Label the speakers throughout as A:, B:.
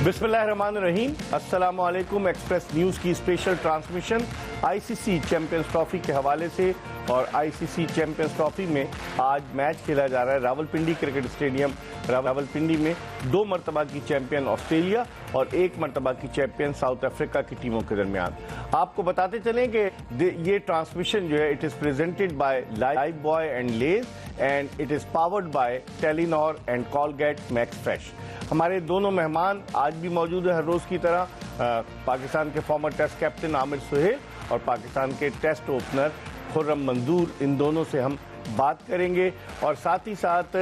A: बिस्मिल्लाहिर्रहमानिर्रहीम। अस्सलामु अलैकुम। एक्सप्रेस न्यूज़ की special transmission ICC champions trophy के हवाले से, और आईसीसी चैंपियंस ट्रॉफी में आज मैच खेला जा रहा है रावलपिंडी क्रिकेट स्टेडियम रावलपिंडी में। 2 मरतबा की चैंपियन ऑस्ट्रेलिया और 1 मरतबा की चैंपियन साउथ अफ्रीका की टीमों के दरमियान। आपको बताते चलें कि ये ट्रांसमिशन जो है it is presented by Lifebuoy and Lay's and it is powered by Telenor and Colgate Max Fresh. हमारे दोनों मेहमान आज भी मौजूद हैं हर रोज़ की तरह। पाकिस्तान के former test captain Aamir Sohail और पाकिस्तान के टेस्ट ओपनर खुर्रम मंजूर, इन दोनों से हम बात करेंगे। और साथ ही साथ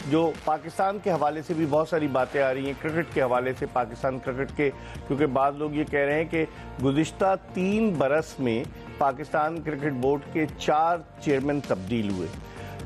A: जो पाकिस्तान के हवाले से भी बहुत सारी बातें आ रही हैं, क्रिकेट के हवाले से, पाकिस्तान क्रिकेट के, क्योंकि बाद लोग ये कह रहे हैं कि गुज़िश्ता 3 बरस में पाकिस्तान क्रिकेट बोर्ड के 4 चेयरमैन तब्दील हुए।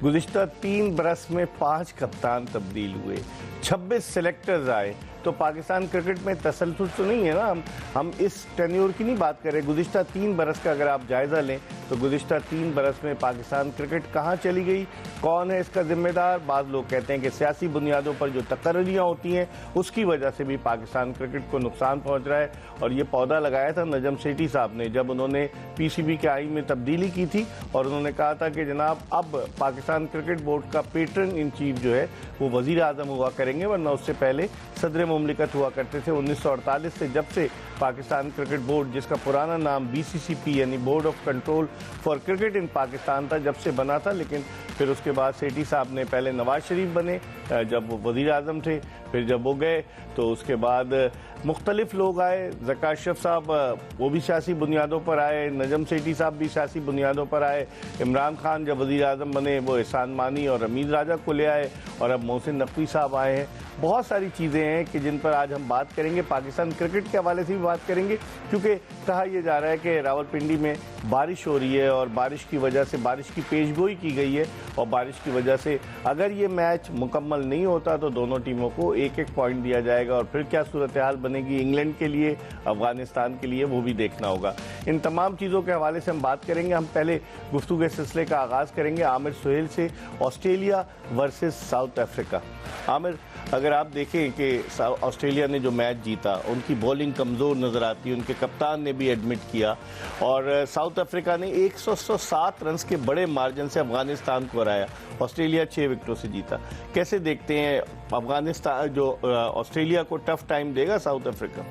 A: गुज़िश्ता 3 बरस में 5 कप्तान तब्दील हुए, 26 सेलेक्टर्स आए। तो पाकिस्तान क्रिकेट में तसलसल तो नहीं है ना। हम इस टेन्योर की नहीं बात कर रहे। गुज़िश्ता 3 बरस का अगर आप जायज़ा लें तो गुज़िश्ता 3 बरस में पाकिस्तान क्रिकेट कहाँ चली गई, कौन है इसका जिम्मेदार। बाद लोग कहते हैं कि सियासी बुनियादों पर जो तकर्रियाँ होती हैं उसकी वजह से भी पाकिस्तान क्रिकेट को नुकसान पहुँच रहा है। और ये पौधा लगाया था नजम सेठी साहब ने जब उन्होंने पीसीबी के आईन में तब्दीली की थी, और उन्होंने कहा था कि जनाब अब पाकिस्तान क्रिकेट बोर्ड का पैटर्न इन चीफ जो है वो वज़ीर आज़म हुआ करेंगे, वरना उससे पहले सदर मुमलिकत हुआ करते थे। 1948 से जब से पाकिस्तान क्रिकेट बोर्ड, जिसका पुराना नाम बीसीसीपी यानी board of control for cricket in Pakistan था, जब से बना था। लेकिन फिर उसके बाद सेठी साहब ने पहले नवाज शरीफ बने जब वो वज़ीर आज़म थे, फिर जब वो गए तो उसके बाद मुख्तलिफ लोग आए। ज़का अशरफ साहब वो भी सियासी बुनियादों पर आए, नजम सेठी साहब भी सियासी बुनियादों पर आए, इमरान खान जब वज़ीर आज़म बने वो एहसान मानी और हमीद राजा को ले आए, और अब मोहसिन नकवी साहब आए हैं। बहुत सारी चीज़ें हैं कि जिन पर आज हम बात करेंगे। पाकिस्तान क्रिकेट के हवाले से भी बात करेंगे, क्योंकि कहा यह जा रहा है कि रावलपिंडी में बारिश हो रही है और बारिश की वजह से बारिश की पेशगोई की गई है, और बारिश की वजह से अगर ये मैच मुकम्मल नहीं होता तो दोनों टीमों को 1-1 पॉइंट दिया जाएगा, और फिर क्या सूरत हाल बनेगी इंग्लैंड के लिए, अफगानिस्तान के लिए, वो भी देखना होगा। इन तमाम चीज़ों के हवाले से हम बात करेंगे। हम पहले गुफ्तगू के सिलसिले का आगाज़ करेंगे आमिर सुहेल से। Australia versus south Africa. Aamir, अगर आप देखें कि ऑस्ट्रेलिया ने जो मैच जीता, उनकी बॉलिंग कमज़ोर नज़र आती है, उनके कप्तान ने भी एडमिट किया, और साउथ अफ्रीका ने 107 रन के बड़े मार्जिन से अफगानिस्तान को हराया। ऑस्ट्रेलिया 6 विकेटों से जीता। कैसे देखते हैं अफगानिस्तान जो ऑस्ट्रेलिया को टफ टाइम देगा साउथ अफ्रीका?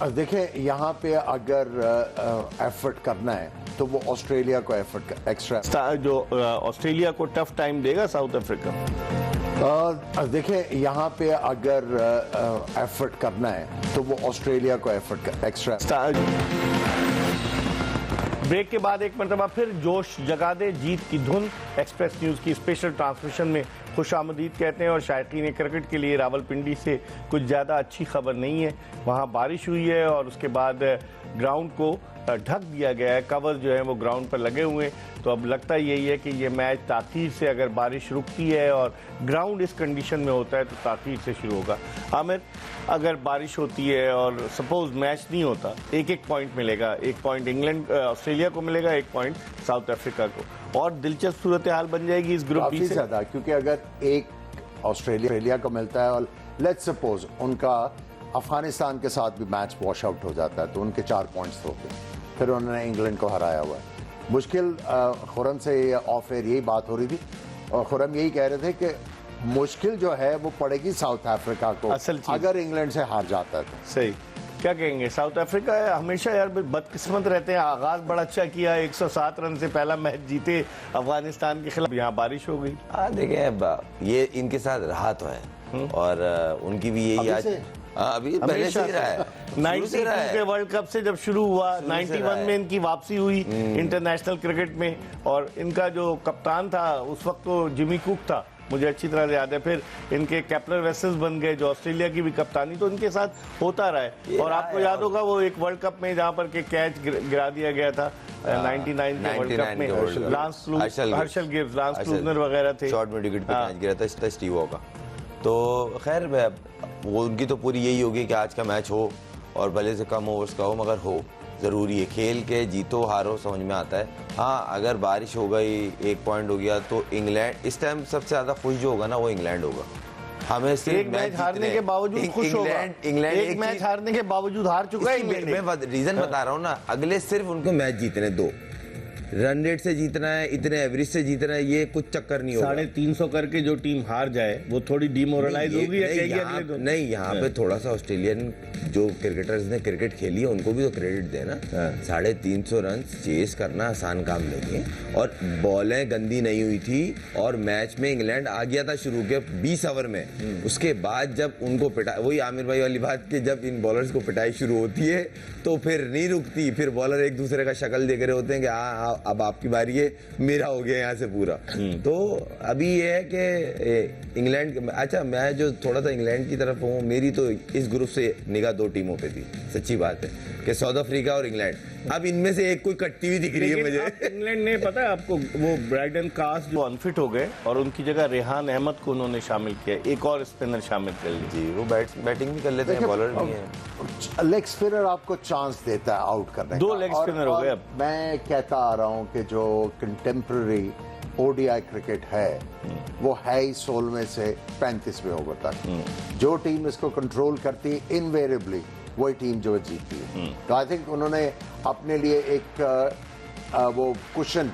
B: देखें, यहाँ पे अगर एफर्ट करना है तो वो ऑस्ट्रेलिया को एफर्ट एक्स्ट्रा
A: जो ऑस्ट्रेलिया को टफ टाइम देगा साउथ अफ्रीका।
B: देखें, यहाँ पे अगर एफर्ट करना है तो वो ऑस्ट्रेलिया को एफर्ट एक्स्ट्रा।
A: ब्रेक के बाद एक मरतबा फिर जोश जगा दे जीत की धुन। एक्सप्रेस न्यूज़ की स्पेशल ट्रांसमिशन में खुश आमदीद कहते हैं। और शायकीन क्रिकेट के लिए रावलपिंडी से कुछ ज़्यादा अच्छी खबर नहीं है। वहाँ बारिश हुई है और उसके बाद ग्राउंड को ढक दिया गया है, कवर जो है वो ग्राउंड पर लगे हुए हैं। तो अब लगता यही है कि ये मैच ताख़ीर से, अगर बारिश रुकती है और ग्राउंड इस कंडीशन में होता है तो ताख़ीर से शुरू होगा। आमिर, अगर बारिश होती है और सपोज मैच नहीं होता, 1-1 पॉइंट मिलेगा। 1 पॉइंट इंग्लैंड ऑस्ट्रेलिया को मिलेगा, 1 पॉइंट साउथ अफ्रीका को, और दिलचस्प सूरत हाल बन जाएगी इस ग्रुप बी से
B: ज़्यादा, क्योंकि अगर एक ऑस्ट्रेलिया को मिलता है और लेट्स सपोज उनका अफगानिस्तान के साथ भी मैच वॉश आउट हो जाता है तो उनके 4 पॉइंट्स होते हैं। फिर उन्होंने इंग्लैंड को हराया हुआ है। मुश्किल खुरम से ऑफ एयर यही बात हो रही थी, और खुरम यही कह रहे थे कि मुश्किल जो है वो पड़ेगी साउथ अफ्रीका को अगर इंग्लैंड से हार जाता है तो।
A: सही। क्या कहेंगे? साउथ अफ्रीका हमेशा यार बदकिस्मत रहते हैं। आगाज बड़ा अच्छा किया, 107 रन से पहला मैच जीते अफगानिस्तान के खिलाफ, यहाँ बारिश हो गई।
C: देखें, ये इनके साथ रहा तो है, और उनकी भी यही आज अभी पहले से ही रहा है।
A: 92 के वर्ल्ड कप से जब शुरू हुआ, 91 में इनकी वापसी हुई इंटरनेशनल क्रिकेट में, और इनका जो कप्तान था उस वक्त तो जिमी कुक था, मुझे अच्छी तरह याद है। फिर इनके कैप्लर वेसेस बन गए जो ऑस्ट्रेलिया की भी कप्तानी, तो इनके साथ होता रहा है। और आपको याद होगा वो एक वर्ल्ड कप में जहाँ पर के कैच गिरा दिया गया था 99 के वर्ल्ड कप में, हर्षल गिब्स, लांस क्लूजनर वगैरह थे,
C: शॉर्ट में विकेट पे कैच गिरा था स्टीव वॉ का। तो खैर वो उनकी तो पूरी यही होगी कि आज का मैच हो और भले से कम ओवर्स का हो, मगर हो ज़रूरी है। खेल के जीतो हारो समझ में आता है। हाँ, अगर बारिश हो गई, 1 पॉइंट हो गया तो इंग्लैंड इस टाइम सबसे ज़्यादा खुश जो होगा ना वो इंग्लैंड होगा, हमें सिर्फ
A: एक मैच हारने के बावजूद खुश होगा।
C: इंग्लैंड
A: एक मैच हारने के बावजूद हार चुका है इंग्लैंड।
C: मैं रीजन बता रहा हूँ ना, अगले सिर्फ उनको मैच जीतने दो, रन रेट से जीतना है, इतने एवरेज से जीतना है, ये कुछ चक्कर नहीं होगा।
A: 350 करके जो टीम हार जाए वो थोड़ी डिमोरलाइज होगी या कहेगी अगले दो?
C: नहीं, यहाँ पे थोड़ा सा ऑस्ट्रेलियन जो क्रिकेटर्स ने क्रिकेट खेली है उनको भी तो क्रेडिट देना। 350 रन चेस करना आसान काम नहीं है, और बॉलें गंदी नहीं हुई थी, और मैच में इंग्लैंड आ गया था शुरू के 20 ओवर में। उसके बाद जब उनको पिटा, वही आमिर भाई वाली बात कि जब इन बॉलर्स को पिटाई शुरू होती है तो फिर नहीं रुकती, फिर बॉलर एक दूसरे का शक्ल देख रहे होते हैं कि अब आपकी बारी है, मेरा हो गया यहाँ से पूरा। तो अभी ये है कि इंग्लैंड, अच्छा मैं जो थोड़ा सा इंग्लैंड की तरफ हूँ, मेरी तो इस ग्रुप से निगाह 2 टीमों पे थी, सच्ची बात है कि साउथ अफ्रीका और इंग्लैंड। अब इनमें से एक कोई कट्टी हुई दिख रही है मुझे।
A: इंग्लैंड ने, पता है आपको, वो ब्राइडन कास्ट जो अनफिट हो गए और उनकी जगह रेहान अहमद को उन्होंने शामिल किया, एक और स्पिनर शामिल कर लिया।
C: जी, वो बैटिंग भी कर लेते हैं, बॉलर भी हैं।
B: लेग स्पिनर आपको चांस देता है आउट करने
A: 2
B: का।
A: लेग स्पिनर हो गए अब।
B: मैं कहता आ रहा हूँ कि जो कंटेम्प्रेरी ओडीआई क्रिकेट है वो है ही 16वें से 35वें ओवर तक। जो टीम इसको कंट्रोल करती है इनवेरिएबली वही टीम जो है जीतती है। तो आई थिंक उन्होंने अपने लिए एक वो कुशन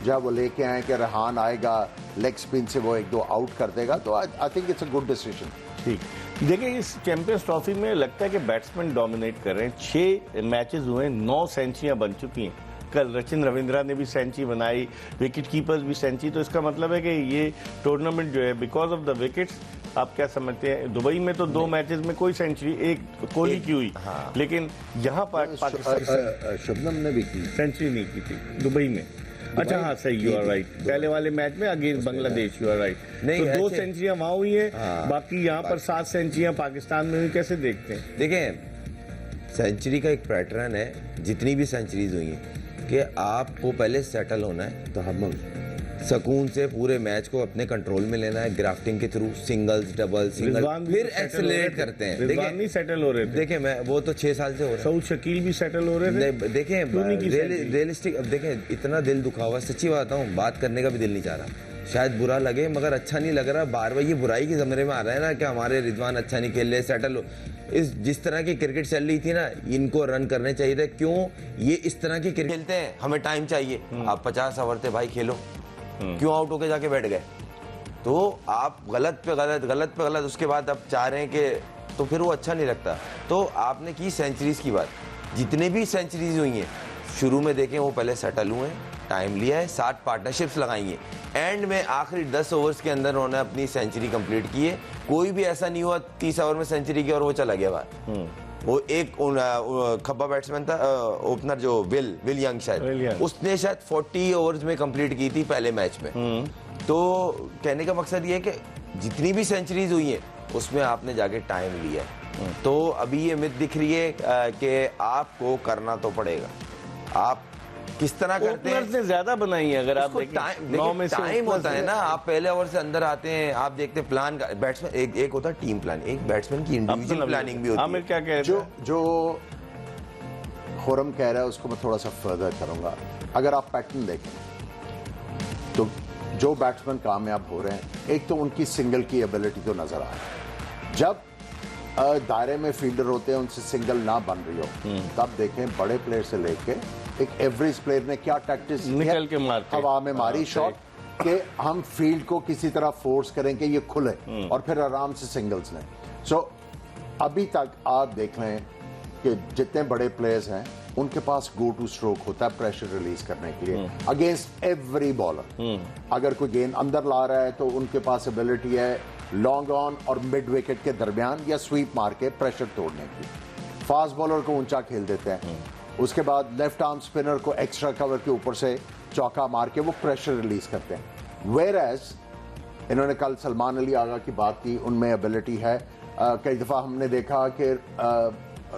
B: जब वो लेके आए कि रेहान आएगा लेग स्पिन से वो 1-2 आउट कर देगा, तो I think it's a good decision.
A: ठीक, देखिए इस चैंपियंस ट्रॉफी में लगता है कि बैट्समैन डोमिनेट कर रहे हैं। 6 मैचेस हुए, 9 सेंचुरियां बन चुकी हैं। कल रचिन रविंद्रा ने भी सेंचुरी बनाई, विकेट कीपर्स भी सेंचुरी। तो इसका मतलब है कि ये टूर्नामेंट जो है बिकॉज ऑफ द विकेट्स, आप क्या समझते हैं? दुबई में तो 2 मैचेस में कोई सेंचुरी, एक कोहली की हुई, लेकिन यहाँ पर पाकिस्तान
B: शुभनम ने भी की,
A: सेंचुरी नहीं की थी दुबई में। अच्छा हाँ, सही, यू आर राइट। पहले वाले मैच में against Bangladesh, you are right.
C: नहीं,
A: तो 2 सेंचुरियां वहां हुई है, बाकी यहाँ पर 7 सेंचुरियां पाकिस्तान में हुई। कैसे देखते हैं?
C: देखें, सेंचुरी का एक पैटर्न है, जितनी भी सेंचुरीज हुई हैं, कि आपको पहले सेटल होना है, तो हम सुकून से पूरे मैच को अपने कंट्रोल में लेना है, ग्राफ्टिंग के थ्रू, सिंगल्स, डबल, सिंगल, फिर एक्सेलरेट करते हैं।
A: रिजवान नहीं सेटल हो रहे थे।
C: देखें, मैं वो तो 6 साल से हो रहा है।
A: सऊद शकील भी सेटल हो रहे थे।
C: देखें, रियलिस्टिक, अब देखें, इतना दिल दुखा हुआ, सच्ची बात हूँ, बात करने का भी दिल नहीं चाह रहा। शायद बुरा लगे मगर अच्छा नहीं लग रहा। बार बार ये बुराई के ज़मरे में आ रहा है ना कि हमारे रिजवान अच्छा नहीं खेल रहे, सेटल हो। जिस तरह की क्रिकेट चल रही थी ना, इनको रन करने चाहिए थे। क्यों ये इस तरह की क्रिकेट खेलते हैं? हमें टाइम चाहिए। आप 50 ओवर थे भाई, खेलो, क्यों आउट होके जाके बैठ गए? तो आप गलत पे गलत, उसके बाद आप चाह रहे हैं कि, तो फिर वो अच्छा नहीं लगता। तो आपने की सेंचुरीज की बात, जितने भी सेंचुरीज हुई हैं शुरू में देखें वो पहले सेटल हुए, टाइम लिया है, 60 पार्टनरशिप्स लगाई हैं, एंड में आखिरी 10 ओवर्स के अंदर उन्होंने अपनी सेंचुरी कंप्लीट की है। कोई भी ऐसा नहीं हुआ 30 ओवर में सेंचुरी की और वो चला गया बाहर। वो एक खब्बा बैट्समैन था, ओपनर जो विल यंग, शायद उसने शायद 40 ओवर्स में कंप्लीट की थी पहले मैच में। तो कहने का मकसद ये है कि जितनी भी सेंचुरीज हुई हैं उसमें आपने जाके टाइम लिया है। तो अभी ये मिथ दिख रही है कि आपको करना तो पड़ेगा। आप किस तरह करते हैं?
A: ने ज्यादा बनाई है। अगर आप देखें,
C: टाइम होता है ना, आप पहले ओवर से अंदर आते हैं, आप देखते हैं प्लान का, बैट्समैन एक होता है टीम प्लान, एक बैट्समैन की इंडिविजुअल प्लानिंग भी होती है।
A: आमिर क्या कह रहे हैं?
B: जो खुरम कह रहा है उसको मैं थोड़ा सा फर्दर करूंगा। अगर आप पैटर्न देखें तो जो बैट्समैन कामयाब हो रहे हैं, एक तो उनकी सिंगल की एबिलिटी तो नजर आ रही है। जब दायरे में फील्डर होते हैं, उनसे सिंगल ना बन रही हो, तब देखें बड़े प्लेयर से लेके एक एवरेज प्लेयर ने क्या टैक्टिक्स
A: निकल के मारते,
B: हवा में मारी शॉट कि हम फील्ड को किसी तरह फोर्स करें कि ये खुले, और फिर आराम से सिंगल्स लें। सो अभी तक आप देख लें कि जितने बड़े प्लेयर्स हैं उनके पास गो टू स्ट्रोक होता है प्रेशर रिलीज करने के लिए अगेंस्ट एवरी बॉलर। अगर कोई गेंद अंदर ला रहा है तो उनके पास एबिलिटी है लॉन्ग ऑन और मिड विकेट के दरमियान या स्वीप मार के प्रेशर तोड़ने की। फास्ट बॉलर को ऊंचा खेल देते हैं, उसके बाद लेफ्ट आर्म स्पिनर को एक्स्ट्रा कवर के ऊपर से चौका मार के वो प्रेशर रिलीज करते हैं। वेयर एज इन्होंने कल सलमान अली आगा की बात की, उनमें एबिलिटी है। कई दफ़ा हमने देखा कि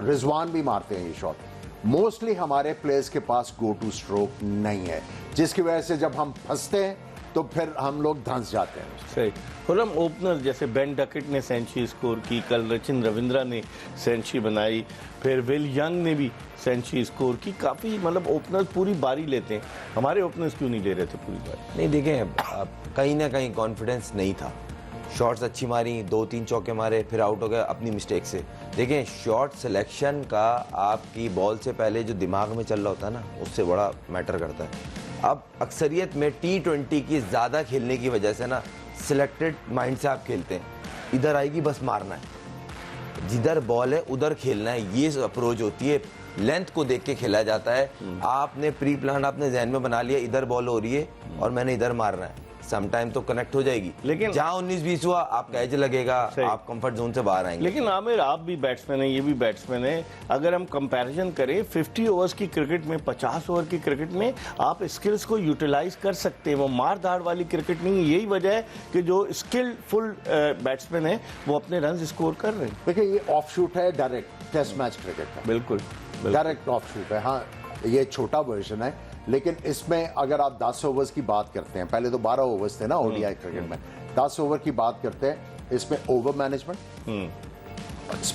B: रिजवान भी मारते हैं ये शॉट। मोस्टली हमारे प्लेयर्स के पास गो टू स्ट्रोक नहीं है, जिसकी वजह से जब हम फंसते हैं तो फिर हम लोग धंस जाते हैं।
A: सही। खुरम, ओपनर जैसे बेन डकेट ने सेंचुरी स्कोर की, कल रचिन रविंद्रा ने सेंचुरी बनाई, फिर विल यंग ने भी सेंचुरी स्कोर की। काफ़ी मतलब ओपनर्स पूरी बारी लेते हैं, हमारे ओपनर्स क्यों नहीं ले रहे थे पूरी बारी?
C: नहीं, देखें, कहीं ना कहीं कॉन्फिडेंस नहीं था। शॉट्स अच्छी मारी, 2-3 चौके मारे, फिर आउट हो गया अपनी मिस्टेक से। देखें, शॉट सिलेक्शन का आपकी बॉल से पहले जो दिमाग में चल रहा होता है ना, उससे बड़ा मैटर करता है। अब अक्सरियत में T20 की ज़्यादा खेलने की वजह से ना सिलेक्टेड माइंड से आप खेलते हैं, इधर आएगी बस मारना है, जिधर बॉल है उधर खेलना है, ये अप्रोच होती है। लेंथ को देख के खेला जाता है। आपने प्री प्लान आपने जहन में बना लिया, इधर बॉल हो रही है और मैंने इधर मारना है, समटाइम तो कनेक्ट हो जाएगी,
A: लेकिन
C: जहां 19-20 हुआ आपका एज लगेगा, आप कंफर्ट जोन से बाहर आएंगे।
A: लेकिन आमिर, आप भी बैट्समैन है, ये भी बैट्समैन है, अगर हम कंपैरिजन करें 50 ओवर्स की क्रिकेट में, 50 ओवर की क्रिकेट में आप स्किल्स को यूटिलाइज कर सकते हैं, वो मार धाड़ वाली क्रिकेट नहीं है। यही वजह है कि जो स्किलफुल बैट्समैन है वो अपने रन स्कोर कर रहे हैं।
B: देखिए, ये ऑफ शूट है डायरेक्ट टेस्ट मैच क्रिकेट का,
A: बिल्कुल
B: डायरेक्ट ऑफ शूट है। हाँ, ये छोटा वर्जन है, लेकिन इसमें अगर आप 10 ओवर्स की बात करते हैं, पहले तो 12 ओवर्स थे ना ओडीआई क्रिकेट में, 10 ओवर की बात करते हैं, इसमें ओवर मैनेजमेंट,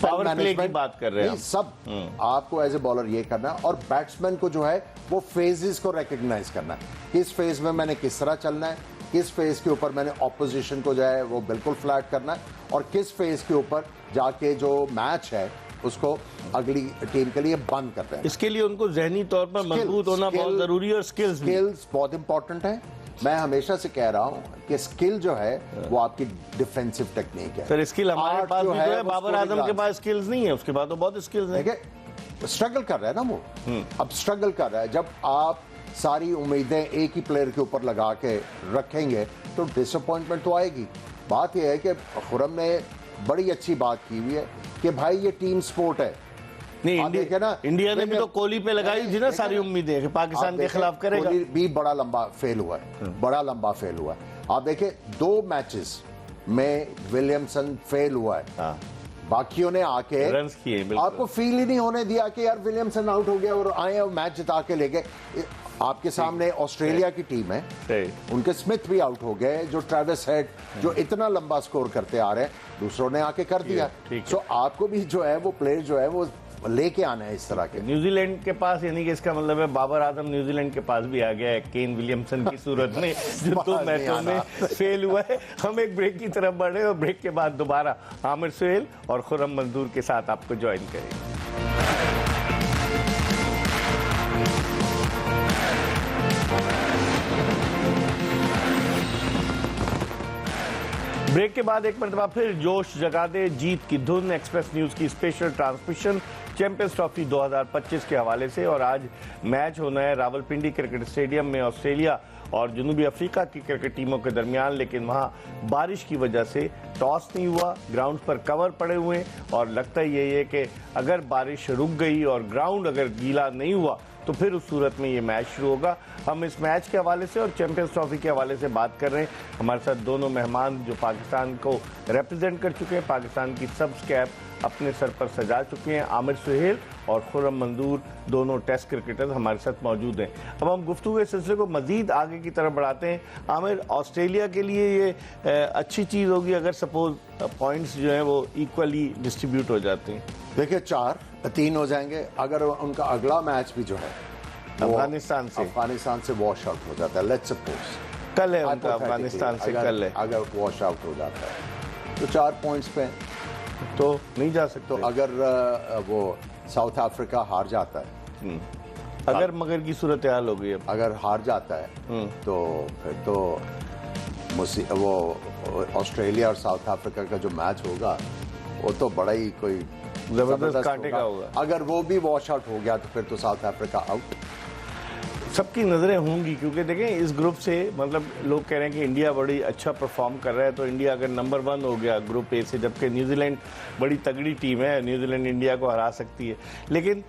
A: पावर प्ले की बात कर रहे हैं
B: सब आपको एज ए बॉलर ये करना है। और बैट्समैन को जो है वो फेजेस को रिकॉग्नाइज करना है, किस फेज में मैंने किस तरह चलना है, किस फेज के ऊपर मैंने ऑपोजिशन को जो है वो बिल्कुल फ्लैट करना है, और किस फेज के ऊपर जाके जो मैच है उसको अगली टीम के लिए बंद करते हैं।
A: इसके लिए उनको जहनी तौर पर मजबूत होना बहुत जरूरी है, और
B: स्किल्स बहुत इंपॉर्टेंट है। मैं हमेशा से कह रहा हूं कि स्किल जो है वो आपकी डिफेंसिव टेक्निक है।
A: सर, स्किल हमारे पास भी है,
B: वो
A: बाबर आजम के पास स्किल्स नहीं है, उसके बाद तो बहुत स्किल्स है।
B: देखिए, स्ट्रगल कर रहा है ना वो, अब स्ट्रगल कर रहा है। जब आप सारी उम्मीदें एक ही प्लेयर के ऊपर लगा के रखेंगे तो डिसअपॉइंटमेंट तो आएगी। बात यह है कि खुरम ने बड़ी अच्छी बात की हुई है कि भाई ये टीम स्पोर्ट है।
A: नहीं, इंडिया ने भी तो कोहली पे लगाई थी ना सारी उम्मीदें कि पाकिस्तान के खिलाफ करेगा।
B: कोहली भी बड़ा लंबा फेल हुआ है, बड़ा लंबा फेल हुआ है। आप देखें, 2 मैचेस में विलियमसन फेल हुआ है, बाकियों ने आके
A: रन्स किए,
B: आपको फील ही नहीं होने दिया कि यार विलियमसन आउट हो गया और आए और मैच जिता के ले गए। आपके सामने ऑस्ट्रेलिया की टीम है, उनके स्मिथ भी आउट हो गए, जो ट्रेविस हेड जो इतना लंबा स्कोर करते आ रहे हैं, दूसरों ने आके कर दिया। सो आपको भी जो है वो प्लेयर जो है वो लेके आना है इस तरह के।
A: न्यूजीलैंड के पास, यानी कि इसका मतलब है बाबर आजम न्यूजीलैंड के पास भी आ गया है केन विलियमसन की सूरत में, जो 2 मैचों में फेल हुआ है। हम एक ब्रेक की तरफ बढ़े और ब्रेक के बाद दोबारा आमिर सुहेल और खुर्रम मंजूर के साथ आपको ज्वाइन करेंगे। ब्रेक के बाद एक मरतबा फिर जोश जगा दे जीत की धुन, एक्सप्रेस न्यूज की स्पेशल ट्रांसमिशन चैंपियंस ट्रॉफी 2025 के हवाले से। और आज मैच होना है रावलपिंडी क्रिकेट स्टेडियम में ऑस्ट्रेलिया और जनूबी अफ्रीका की क्रिकेट टीमों के दरमियान, लेकिन वहां बारिश की वजह से टॉस नहीं हुआ, ग्राउंड पर कवर पड़े हुए हैं और लगता यही है कि अगर बारिश रुक गई और ग्राउंड अगर गीला नहीं हुआ तो फिर उस सूरत में ये मैच शुरू होगा। हम इस मैच के हवाले से और चैंपियंस ट्रॉफी के हवाले से बात कर रहे हैं। हमारे साथ दोनों मेहमान जो पाकिस्तान को रिप्रेजेंट कर चुके हैं, पाकिस्तान की सब्ज कैप अपने सर पर सजा चुके हैं, आमिर सुहेल और खुर्रम मंजूर, दोनों टेस्ट क्रिकेटर्स हमारे साथ मौजूद हैं। अब हम गुफ्तगू के सिलसिले को मजीद आगे की तरफ बढ़ाते हैं। आमिर, ऑस्ट्रेलिया के लिए ये अच्छी चीज़ होगी अगर सपोज पॉइंट्स जो हैं वो इक्वली डिस्ट्रीब्यूट हो जाते हैं।
B: देखिए, 4-3 हो जाएंगे अगर उनका अगला मैच भी जो है अफगानिस्तान से वॉश आउट हो जाता है। लेट्स सपोज
A: कल है उनका अफगानिस्तान से, कल है, अगर
B: वॉश आउट हो जाता है तो 4 पॉइंट्स पे
A: तो नहीं जा सकते।
B: तो अगर वो साउथ अफ्रीका हार जाता है,
A: अगर मगर की सूरत हाल हो गई,
B: अगर हार जाता है तो फिर तो वो ऑस्ट्रेलिया और साउथ अफ्रीका का जो मैच होगा वो तो बड़ा ही कोई
A: जबरदस्त कांटे का होगा।
B: अगर वो भी वॉश आउट हो गया तो फिर तो साउथ अफ्रीका आउट।
A: सबकी नज़रें होंगी क्योंकि देखें इस ग्रुप से, मतलब लोग कह रहे हैं कि इंडिया बड़ी अच्छा परफॉर्म कर रहा है, तो इंडिया अगर नंबर 1 हो गया ग्रुप ए से, जबकि न्यूजीलैंड बड़ी तगड़ी टीम है, न्यूजीलैंड इंडिया को हरा सकती है। लेकिन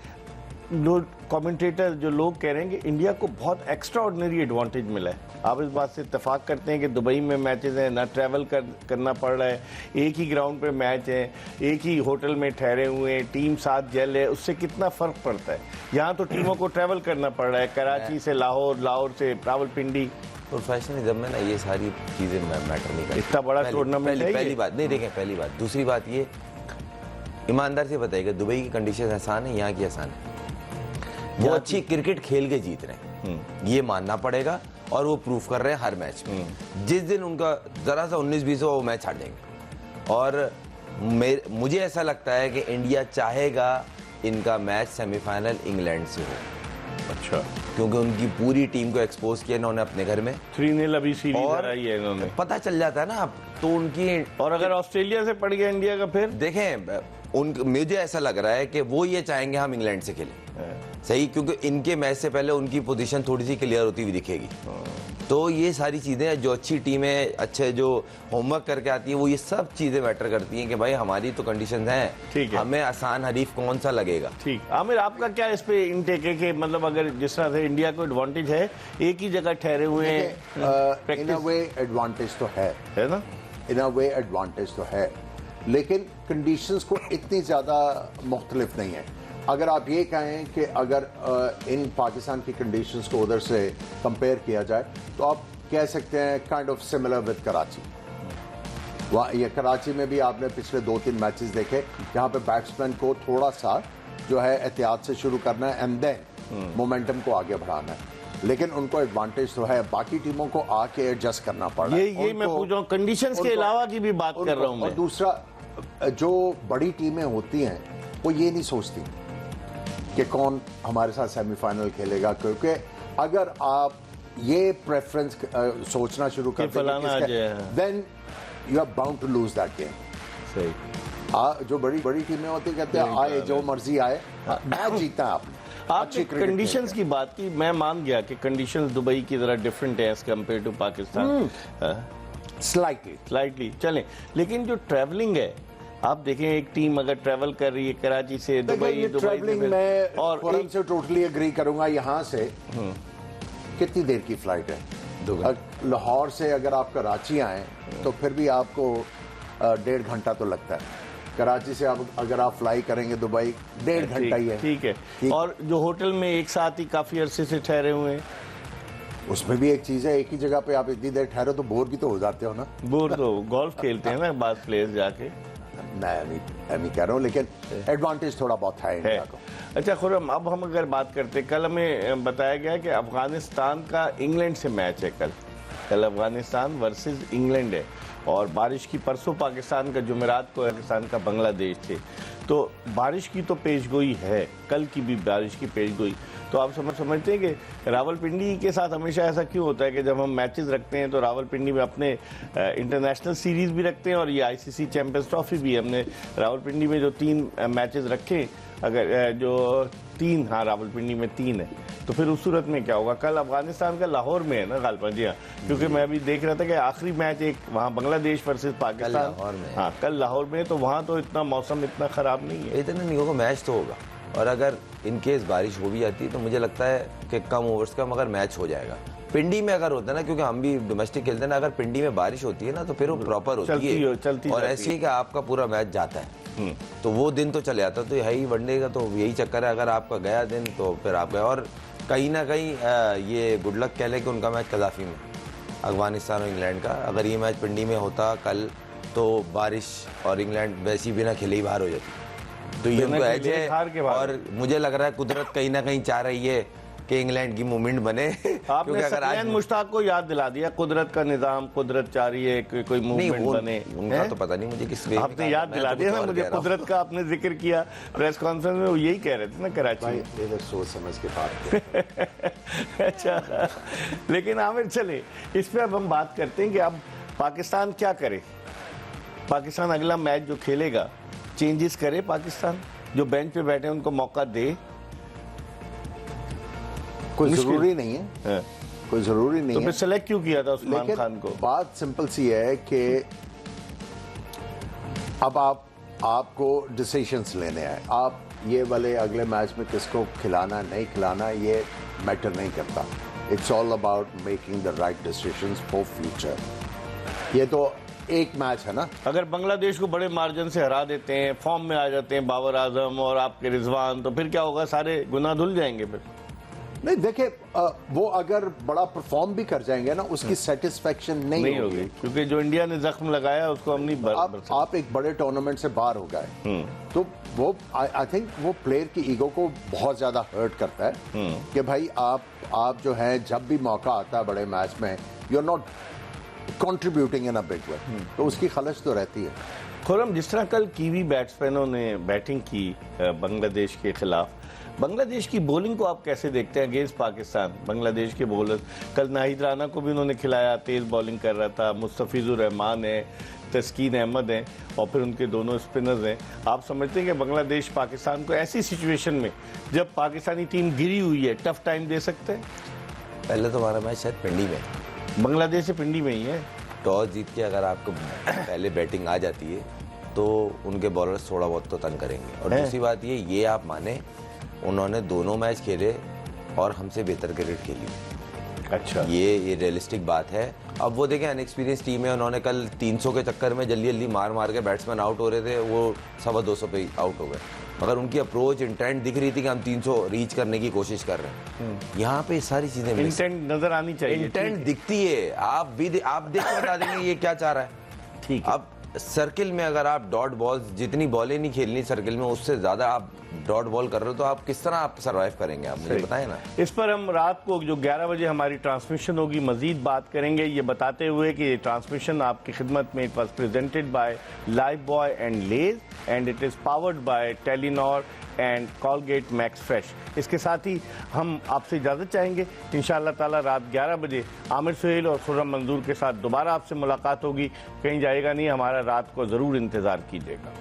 A: जो कमेंटेटर, जो लोग कह रहे हैं कि इंडिया को बहुत एक्स्ट्रा ऑर्डिनरी एडवांटेज मिला है। आप इस बात से इत्तेफाक करते हैं कि दुबई में मैचेस हैं, ना ट्रैवल करना पड़ रहा है, एक ही ग्राउंड पे मैच है, एक ही होटल में ठहरे हुए हैं, टीम साथ जल है, उससे कितना फ़र्क पड़ता है। यहाँ तो टीमों को ट्रैवल करना पड़ रहा है, कराची से लाहौर, लाहौर से रावलपिंडी।
C: प्रोफेशनलिज्म में ना ये सारी चीज़ें मैटर नहीं करती।
A: इतना बड़ा टूर्नामेंट है।
C: पहली बात नहीं, देखें, पहली बात। दूसरी बात ये, ईमानदार से बताइएगा, दुबई की कंडीशन आसान है, यहाँ की आसान है। वो अच्छी क्रिकेट खेल के जीत रहे हैं, ये मानना पड़ेगा। और वो प्रूफ कर रहे हैं हर मैच में। जिस दिन उनका जरा सा 19-20 हो वो मैच हार जाएंगे। और मुझे ऐसा लगता है कि इंडिया चाहेगा इनका मैच सेमीफाइनल इंग्लैंड से हो।
A: अच्छा,
C: क्योंकि उनकी पूरी टीम को एक्सपोज किया इन्होंने अपने घर में,
A: 3-0 अभी सीरीज
C: और
A: हराई है इन्होंने।
C: पता चल जाता है ना तो उनकी।
A: और अगर ऑस्ट्रेलिया से पड़ गया इंडिया का फिर
C: देखें, मुझे ऐसा लग रहा है कि वो ये चाहेंगे हम इंग्लैंड से खेलें, सही, क्योंकि इनके मैच से पहले उनकी पोजीशन थोड़ी सी क्लियर होती हुई दिखेगी। तो ये सारी चीजें, जो अच्छी टीमें अच्छे जो होमवर्क करके आती है, वो ये सब चीजें मैटर करती हैं कि भाई हमारी तो कंडीशंस हैं,
A: ठीक है,
C: हमें आसान हरीफ कौन सा लगेगा।
A: ठीक। आमिर, आपका क्या इस पे इनटेक है कि मतलब अगर जिस तरह से इंडिया को एडवांटेज है, एक ही जगह ठहरे हुए हैं,
B: इन अ वे एडवांटेज तो है
A: ना,
B: इन अ वे एडवांटेज तो है, लेकिन कंडीशंस को इतनी ज़्यादा मुख्तलिफ नहीं है। अगर आप ये कहें कि अगर इन पाकिस्तान की कंडीशंस को उधर से कंपेयर किया जाए तो आप कह सकते हैं kind of similar with Karachi. वहाँ ये कराची में भी आपने पिछले 2-3 मैचेस देखे जहाँ पे बैट्समैन को थोड़ा सा जो है एहतियात से शुरू करना है एंड देन मोमेंटम को आगे बढ़ाना है, लेकिन उनको एडवांटेज तो है, बाकी टीमों को आके एडजस्ट करना पड़ रहा है।
A: ये मैं पूछ रहा हूँ, कंडीशंस के अलावा की भी बात कर रहा हूँ मैं।
B: और दूसरा, जो बड़ी टीमें होती हैं वो ये नहीं सोचती कि कौन हमारे साथ सेमीफाइनल खेलेगा, क्योंकि अगर आप ये प्रेफरेंस सोचना शुरू कर देंगे then you are bound to lose that game.
A: सही।
B: जो बड़ी टीमें होती कहते हैं आए जो मर्जी आए, मैच जीतना है
A: आपने कंडीशंस की बात की, मैं मान गया कि कंडीशंस दुबई की तरह डिफरेंट है as compared to Pakistan, slightly चलें, लेकिन जो ट्रैवलिंग है, आप देखें एक टीम अगर ट्रैवल कर रही है कराची से दुबई
B: ट्रैवलिंग में और एक से टोटली एग्री करूंगा। यहाँ से कितनी देर की फ्लाइट है? लाहौर से अगर आप कराची आए तो फिर भी आपको 1.5 घंटा तो लगता है। कराची से आप अगर आप फ्लाई करेंगे दुबई 1.5 घंटा ही है।
A: ठीक है। और जो होटल में एक साथ ही काफी अरसे से ठहरे हुए हैं,
B: उसमें भी एक चीज है, एक ही जगह पे आप इतनी देर ठहरे तो बोर भी तो हो जाते हो ना।
A: बोर तो गोल्फ खेलते हैं ना बाद प्लेस जाके,
B: मैं नहीं कह रहा हूँ, लेकिन एडवांटेज थोड़ा बहुत है इंडिया को।
A: अच्छा खुर्रम, अब हम अगर बात करते, कल हमें बताया गया कि अफगानिस्तान का इंग्लैंड से मैच है। कल अफगानिस्तान वर्सेस इंग्लैंड है, और बारिश की, परसों पाकिस्तान का जुमेरात को पाकिस्तान का बांग्लादेश थे, तो बारिश की तो पेशगोई है, कल की भी बारिश की पेशगोई। तो आप समझते हैं कि रावलपिंडी के साथ हमेशा ऐसा क्यों होता है कि जब हम मैचेस रखते हैं तो रावलपिंडी में अपने इंटरनेशनल सीरीज़ भी रखते हैं और ये आईसीसी चैंपियंस ट्रॉफी भी, हमने रावलपिंडी में जो 3 मैचेस रखे, अगर जो 3, हाँ रावलपिंडी में 3 है, तो फिर उस सूरत में क्या होगा? कल अफगानिस्तान का लाहौर में है ना गालपा जी? हाँ, क्योंकि मैं अभी देख रहा था कि आखिरी मैच एक वहाँ बांग्लादेश वर्सेस पाकिस्तान, हाँ कल लाहौर में, तो वहाँ तो इतना मौसम इतना ख़राब नहीं है।
C: इतना नहीं होगा, मैच तो होगा, और अगर इनकेस बारिश हो भी जाती है तो मुझे लगता है कि कम ओवर्स का मगर मैच हो जाएगा। पिंडी में अगर होता है ना, क्योंकि हम भी डोमेस्टिक खेलते हैं ना, अगर पिंडी में बारिश होती है ना तो फिर वो प्रॉपर होती है और ऐसे ही कि आपका पूरा मैच जाता है, तो वो दिन तो चले आता। तो यही वनडे का तो यही चक्कर है, अगर आपका गया दिन तो फिर आप गए। और कहीं ना कहीं ये गुड लक कह लें कि उनका मैच कदाफी में, अफगानिस्तान और इंग्लैंड का, अगर ये मैच पिंडी में होता कल तो बारिश और इंग्लैंड वैसी बिना खेले ही बाहर हो जाती। तो ये उनको एज है, और मुझे लग रहा है कुदरत कहीं ना कहीं चाह रही है कि इंग्लैंड की मूवमेंट बने।
A: आपने सफियान मुश्ताक को याद दिला दिया, कुदरत का निजाम, कुदरत चाह रही है कि कोई मूवमेंट बने।
C: उनका तो पता नहीं मुझे किस वे
A: आपने याद दिला दिया ना मुझे, कुदरत का आपने जिक्र किया प्रेस कॉन्फ्रेंस में, वो यही कह रहे थे ना कराची में।
B: सोच समझ के बात।
A: अच्छा, लेकिन आमिर चले इस पे अब हम बात करते हैं कि अब पाकिस्तान क्या करे। पाकिस्तान अगला मैच जो खेलेगा चेंजेस करे, पाकिस्तान जो बेंच पे बैठे उनको मौका दे,
B: कोई जरूरी नहीं है, कोई जरूरी नहीं
A: तो
B: है।
A: फिर सेलेक्ट क्यों किया था उस्मान खान को?
B: बात सिंपल सी है कि अब आपको डिसीजंस लेने हैं। आप ये वाले अगले मैच में किसको खिलाना नहीं खिलाना ये मैटर नहीं करता। It's all about making the right decisions for future. ये तो एक मैच है ना।
A: अगर बांग्लादेश को बड़े मार्जिन से हरा देते हैं, फॉर्म में आ जाते हैं बाबर आजम और आपके रिजवान, तो फिर क्या होगा? सारे गुनाह धुल जाएंगे फिर।
B: नहीं देखिए, वो अगर बड़ा परफॉर्म भी कर जाएंगे ना, उसकी सेटिस्फेक्शन नहीं होगी,
A: क्योंकि जो इंडिया ने जख्म लगाया उसको हम नहीं
B: आप एक बड़े टूर्नामेंट से बाहर हो गए, तो वो आई थिंक वो प्लेयर की ईगो को बहुत ज्यादा हर्ट करता है कि भाई आप जो है जब भी मौका आता है बड़े मैच में, you are not contributing in a big way, तो उसकी खलश तो रहती है।
A: खुरम, जिस तरह कल कीवी बैट्समैनों ने बैटिंग की बांग्लादेश के खिलाफ, बांग्लादेश की बॉलिंग को आप कैसे देखते हैं अगेंस्ट पाकिस्तान? बांग्लादेश के बॉलर, कल नाहिद राना को भी उन्होंने खिलाया, तेज बॉलिंग कर रहा था, मुस्तफिजुर रहमान है, तस्कीन अहमद हैं, और फिर उनके दोनों स्पिनर्स हैं। आप समझते हैं कि बांग्लादेश पाकिस्तान को ऐसी सिचुएशन में जब पाकिस्तानी टीम गिरी हुई है टफ टाइम दे सकते हैं?
C: पहले तो हमारा मैच शायद पिंडी में,
A: बांग्लादेश से पिंडी में ही है।
C: टॉस जीत के अगर आपको पहले बैटिंग आ जाती है तो उनके बॉलर्स थोड़ा बहुत तो तंग करेंगे। और दूसरी बात ये आप माने, उन्होंने दोनों मैच खेले और हमसे बेहतर क्रिकेट खेली।
A: अच्छा,
C: ये रियलिस्टिक बात है। अब वो देखें, अनएक्सपीरियंस टीम है, उन्होंने कल 300 के चक्कर में जल्दी जल्दी मार के बैट्समैन आउट हो रहे थे, वो 225 पे आउट हो गए, मगर उनकी अप्रोच इंटेंट दिख रही थी कि हम 300 रीच करने की कोशिश कर रहे हैं। यहाँ पे सारी चीजें
A: इंटेंट नजर आनी चाहिए,
C: इंटेंट दिखती है, आप देख के बता देंगे ये क्या चाह रहा है।
A: ठीक है।
C: अब सर्किल में अगर आप डॉट बॉल, जितनी बॉलें नहीं खेलनी सर्किल में, उससे ज्यादा आप डॉट बॉल कर रहे हो, तो आप किस तरह आप सर्वाइव करेंगे? आप मुझे बताएं ना।
A: इस पर हम रात को जो 11 बजे हमारी ट्रांसमिशन होगी मजीद बात करेंगे, ये बताते हुए कि ये ट्रांसमिशन आपकी खिदमत में it was presented by Lifebuoy and Lay's and it is powered by Telenor and Colgate Max Fresh. इसके साथ ही हम आपसे इजाज़त चाहेंगे। इंशाअल्लाह ताला रात 11 बजे आमिर सुहेल और खुर्रम मंजूर के साथ दोबारा आपसे मुलाकात होगी। कहीं जाएगा नहीं, हमारा रात को ज़रूर इंतज़ार कीजिएगा।